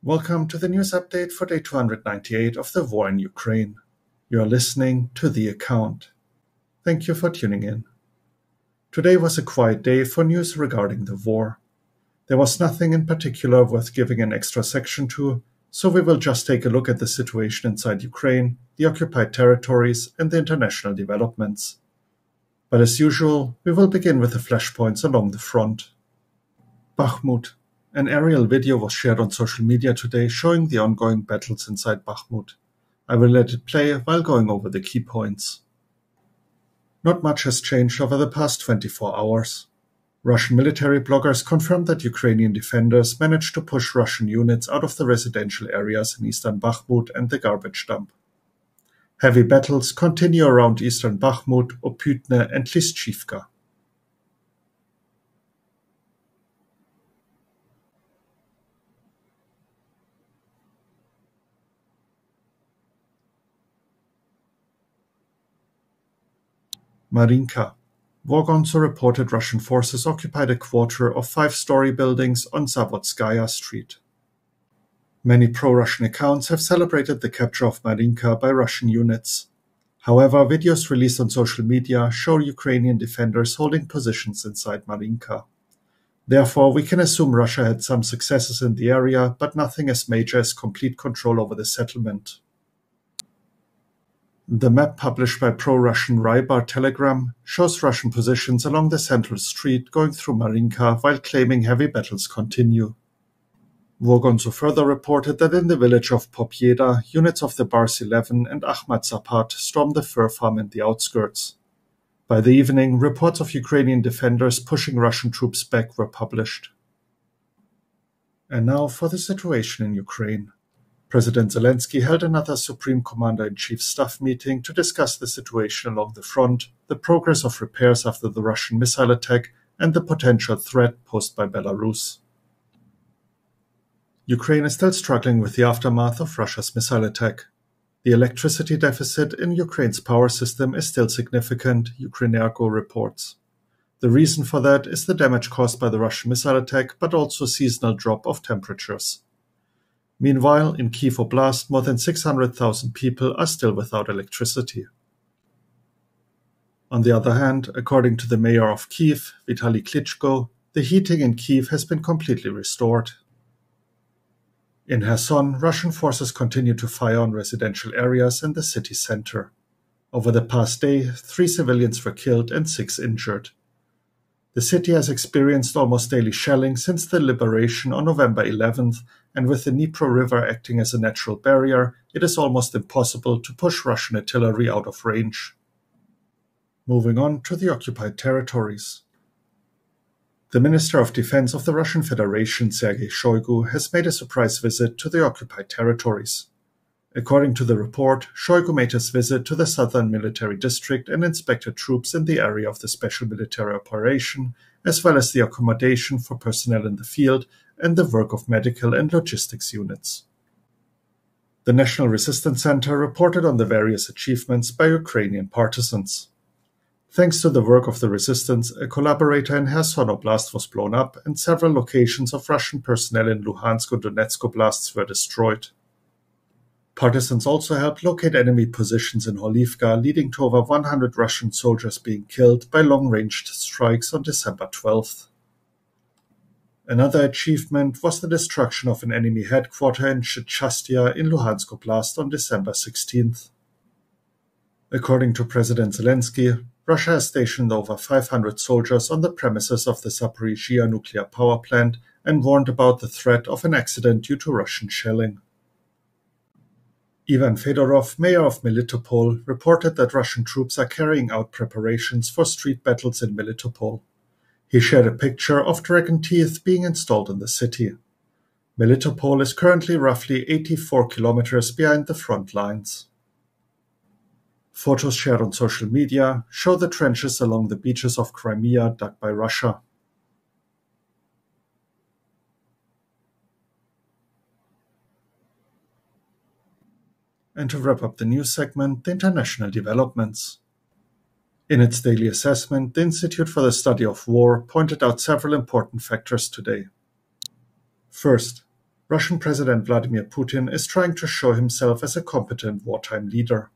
Welcome to the news update for day 298 of the war in Ukraine. You are listening to The Account. Thank you for tuning in. Today was a quiet day for news regarding the war. There was nothing in particular worth giving an extra section to, so we will just take a look at the situation inside Ukraine, the occupied territories, and the international developments. But as usual, we will begin with the flashpoints along the front. Bakhmut. An aerial video was shared on social media today showing the ongoing battles inside Bakhmut. I will let it play while going over the key points. Not much has changed over the past 24 hours. Russian military bloggers confirmed that Ukrainian defenders managed to push Russian units out of the residential areas in eastern Bakhmut and the garbage dump. Heavy battles continue around eastern Bakhmut, Opytne and Lysychivka. Marinka. Wargonzo reported Russian forces occupied a quarter of 5-story buildings on Zaporizhzhia Street. Many pro-Russian accounts have celebrated the capture of Marinka by Russian units. However, videos released on social media show Ukrainian defenders holding positions inside Marinka. Therefore, we can assume Russia had some successes in the area, but nothing as major as complete control over the settlement. The map published by pro-Russian Rybar Telegram shows Russian positions along the central street going through Marinka while claiming heavy battles continue. Wargonzo further reported that in the village of Popyeda, units of the Bars 11 and Ahmad Zapat stormed the fur farm in the outskirts. By the evening, reports of Ukrainian defenders pushing Russian troops back were published. And now for the situation in Ukraine. President Zelensky held another Supreme Commander-in-Chief staff meeting to discuss the situation along the front, the progress of repairs after the Russian missile attack, and the potential threat posed by Belarus. Ukraine is still struggling with the aftermath of Russia's missile attack. The electricity deficit in Ukraine's power system is still significant, Ukrenergo reports. The reason for that is the damage caused by the Russian missile attack, but also seasonal drop of temperatures. Meanwhile, in Kyiv Oblast, more than 600,000 people are still without electricity. On the other hand, according to the mayor of Kyiv, Vitaly Klitschko, the heating in Kyiv has been completely restored. In Kherson, Russian forces continue to fire on residential areas in the city center. Over the past day, 3 civilians were killed and 6 injured. The city has experienced almost daily shelling since the liberation on November 11th, and with the Dnipro River acting as a natural barrier, it is almost impossible to push Russian artillery out of range. Moving on to the occupied territories. The Minister of Defense of the Russian Federation, Sergei Shoigu, has made a surprise visit to the occupied territories. According to the report, Shoigu made his visit to the southern military district and inspected troops in the area of the special military operation, as well as the accommodation for personnel in the field and the work of medical and logistics units. The National Resistance Center reported on the various achievements by Ukrainian partisans. Thanks to the work of the resistance, a collaborator in Kherson Oblast was blown up and several locations of Russian personnel in Luhansk and Donetsk Oblasts were destroyed. Partisans also helped locate enemy positions in Holivka, leading to over 100 Russian soldiers being killed by long-range strikes on December 12th. Another achievement was the destruction of an enemy headquarters in Shoigu in Luhansk Oblast on December 16th. According to President Zelensky, Russia has stationed over 500 soldiers on the premises of the Zaporizhzhia nuclear power plant and warned about the threat of an accident due to Russian shelling. Ivan Fedorov, mayor of Melitopol, reported that Russian troops are carrying out preparations for street battles in Melitopol. He shared a picture of dragon teeth being installed in the city. Melitopol is currently roughly 84 kilometers behind the front lines. Photos shared on social media show the trenches along the beaches of Crimea dug by Russia. And to wrap up the news segment, the international developments. In its daily assessment, the Institute for the Study of War pointed out several important factors today. First, Russian President Vladimir Putin is trying to show himself as a competent wartime leader.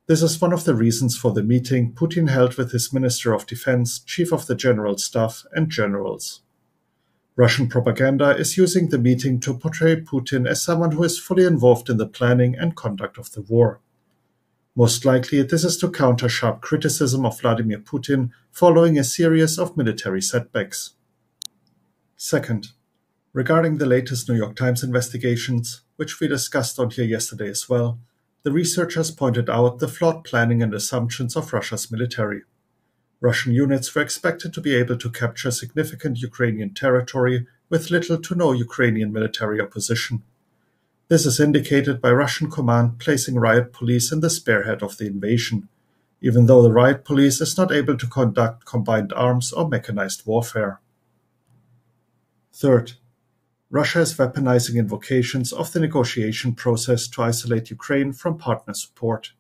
This is one of the reasons for the meeting Putin held with his Minister of Defense, Chief of the General Staff, and generals. Russian propaganda is using the meeting to portray Putin as someone who is fully involved in the planning and conduct of the war. Most likely, this is to counter sharp criticism of Vladimir Putin following a series of military setbacks. Second, regarding the latest New York Times investigations, which we discussed on here yesterday as well, the researchers pointed out the flawed planning and assumptions of Russia's military. Russian units were expected to be able to capture significant Ukrainian territory with little to no Ukrainian military opposition. This is indicated by Russian command placing riot police in the spearhead of the invasion, even though the riot police is not able to conduct combined arms or mechanized warfare. Third, Russia is weaponizing invocations of the negotiation process to isolate Ukraine from partner support.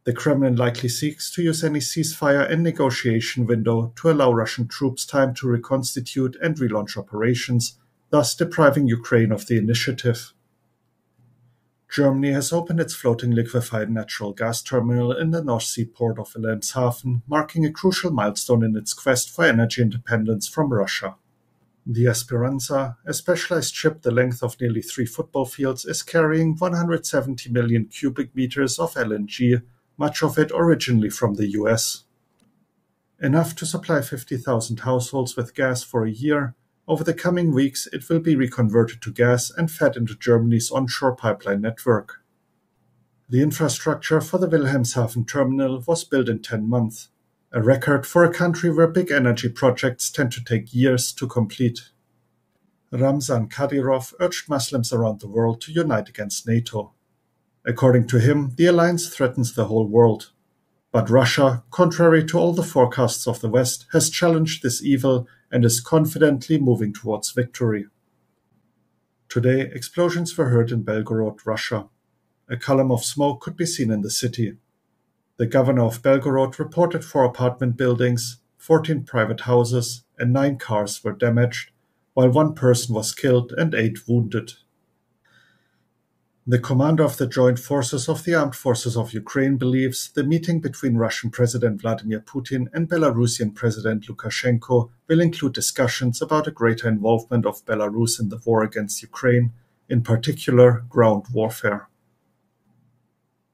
The Kremlin likely seeks to use any ceasefire and negotiation window to allow Russian troops time to reconstitute and relaunch operations, thus depriving Ukraine of the initiative. Germany has opened its floating liquefied natural gas terminal in the North Sea port of Wilhelmshaven, marking a crucial milestone in its quest for energy independence from Russia. The Esperanza, a specialized ship the length of nearly 3 football fields, is carrying 170 million cubic meters of LNG, much of it originally from the US. Enough to supply 50,000 households with gas for a year. Over the coming weeks, it will be reconverted to gas and fed into Germany's onshore pipeline network. The infrastructure for the Wilhelmshaven terminal was built in 10 months, a record for a country where big energy projects tend to take years to complete. Ramzan Kadyrov urged Muslims around the world to unite against NATO. According to him, the alliance threatens the whole world. But Russia, contrary to all the forecasts of the West, has challenged this evil and is confidently moving towards victory. Today, explosions were heard in Belgorod, Russia. A column of smoke could be seen in the city. The governor of Belgorod reported 4 apartment buildings, 14 private houses, and 9 cars were damaged, while 1 person was killed and 8 wounded. The commander of the Joint Forces of the Armed Forces of Ukraine believes the meeting between Russian President Vladimir Putin and Belarusian President Lukashenko will include discussions about a greater involvement of Belarus in the war against Ukraine, in particular ground warfare.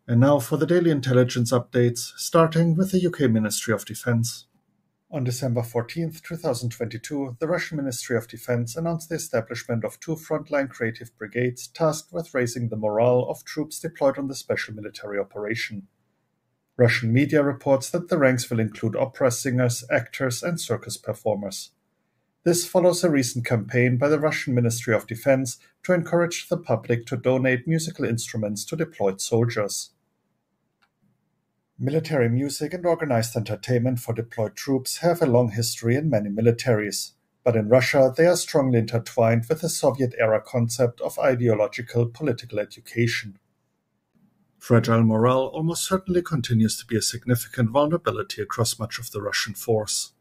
And now for the daily intelligence updates, starting with the UK Ministry of Defence. On December 14, 2022, the Russian Ministry of Defense announced the establishment of 2 frontline creative brigades tasked with raising the morale of troops deployed on the special military operation. Russian media reports that the ranks will include opera singers, actors, and circus performers. This follows a recent campaign by the Russian Ministry of Defense to encourage the public to donate musical instruments to deployed soldiers. Military music and organized entertainment for deployed troops have a long history in many militaries, but in Russia they are strongly intertwined with the Soviet-era concept of ideological political education. Fragile morale almost certainly continues to be a significant vulnerability across much of the Russian force.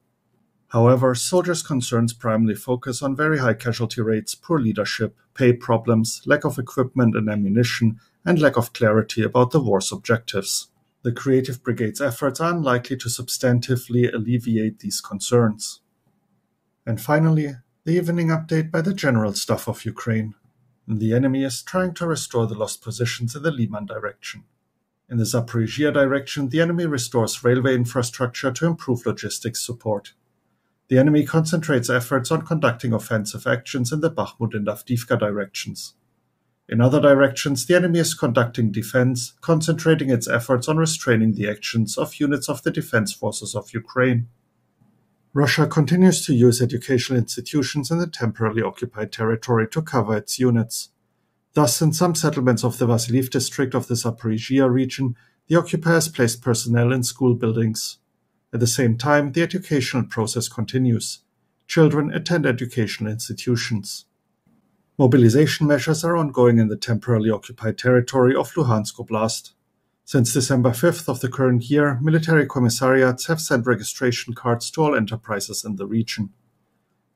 However, soldiers' concerns primarily focus on very high casualty rates, poor leadership, pay problems, lack of equipment and ammunition, and lack of clarity about the war's objectives. The Creative Brigade's efforts are unlikely to substantively alleviate these concerns. And finally, the evening update by the General Staff of Ukraine. The enemy is trying to restore the lost positions in the Liman direction. In the Zaporizhzhia direction, the enemy restores railway infrastructure to improve logistics support. The enemy concentrates efforts on conducting offensive actions in the Bakhmut and Avdiivka directions. In other directions, the enemy is conducting defense, concentrating its efforts on restraining the actions of units of the defense forces of Ukraine. Russia continues to use educational institutions in the temporarily occupied territory to cover its units. Thus, in some settlements of the Vasiliev district of the Zaporizhzhia region, the occupiers placed personnel in school buildings. At the same time, the educational process continues. Children attend educational institutions. Mobilization measures are ongoing in the temporarily occupied territory of Luhansk Oblast. Since December 5th of the current year, military commissariats have sent registration cards to all enterprises in the region.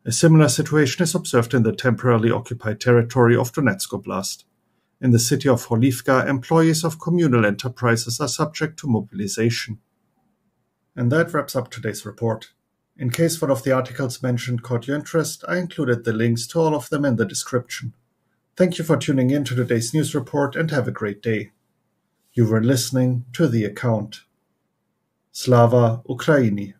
A similar situation is observed in the temporarily occupied territory of Donetsk Oblast. In the city of Holivka, employees of communal enterprises are subject to mobilization. And that wraps up today's report. In case one of the articles mentioned caught your interest, I included the links to all of them in the description. Thank you for tuning in to today's news report and have a great day. You were listening to The Account. Slava Ukraini.